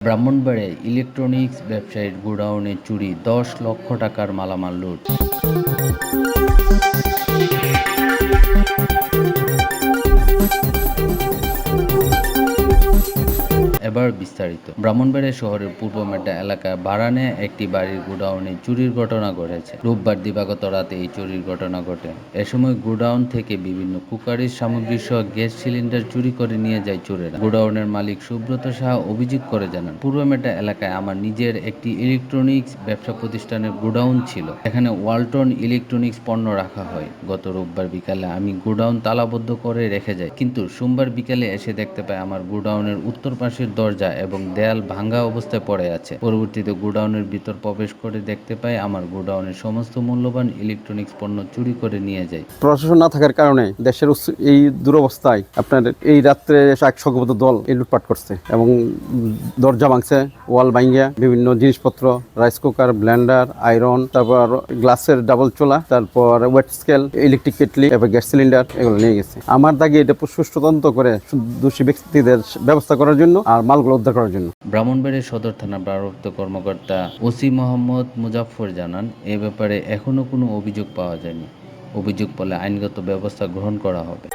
ব্রাহ্মণবাড়িয়ায় electronics ব্যবসায়ীর গোডাউনে চুরি, ১০ লক্ষ টাকার মালামাল লুট। এবার বিস্তারিত। ব্রাহ্মণবাড়িয়া শহরের পূর্ব মেটা এলাকায় ভাড়া নেয়া একটি বাড়ির গোডাউনে চুরির ঘটনা ঘটেছে। রোববার দিবাগত রাতে এই চুরির ঘটনা ঘটে। এ সময় গোডাউন থেকে বিভিন্ন কুকারির সামগ্রী সহ গ্যাস সিলিন্ডার চুরি করে নিয়ে যায় চোরেরা। গোডাউনের মালিক সুব্রত সাহা অভিযোগ করে জানান, পূর্ব মেটা এলাকায় আমার নিজের একটি ইলেকট্রনিক্স ব্যবসা প্রতিষ্ঠানের গোডাউন ছিল। এখানে ওয়ালটন ইলেকট্রনিক্স পণ্য রাখা হয়। গত রোববার বিকালে আমি গোডাউন তালাবদ্ধ করে রেখে যাই, কিন্তু সোমবার বিকালে এসে দেখতে পাই আমার গোডাউনের উত্তর পাশের দরজা এবং দেয়াল ভাঙা অবস্থায় পড়ে আছে। পরবর্তীতে গোডাউনের ভিতর প্রবেশ করে দেখতে পাই আমার গোডাউনের সমস্ত মূল্যবান ইলেকট্রনিক্স পণ্য চুরি করে নিয়ে যায়। প্রশাসন না থাকার কারণে দেশের এই দুরবস্থায় আপনার এই রাত্রে এক সংঘবদ্ধ দল এই লুটপাট করছে এবং দরজা ভাঙছে, ওয়াল ভাঙিয়া বিভিন্ন জিনিসপত্র, রাইস কুকার, ব্লেন্ডার, আয়রন, তারপর গ্লাসের ডাবল চোলা, তারপর ওয়েট স্কেল, ইলেকট্রিক কেটলি, এবার গ্যাস সিলিন্ডার এগুলো নিয়ে গেছে। আমার দাগে এটা সুষ্ঠু তদন্ত করে দোষী ব্যক্তিদের ব্যবস্থা করার জন্য আর মালগুলো উদ্ধার করার জন্য। ব্রাহ্মণবাড়িয়া সদর থানার ভারপ্রাপ্ত কর্মকর্তা ওসি মোহাম্মদ মুজাফফর জানান, এ ব্যাপারে এখনো কোনো অভিযোগ পাওয়া যায়নি। অভিযোগ পেলে আইনগত ব্যবস্থা গ্রহণ করা হবে।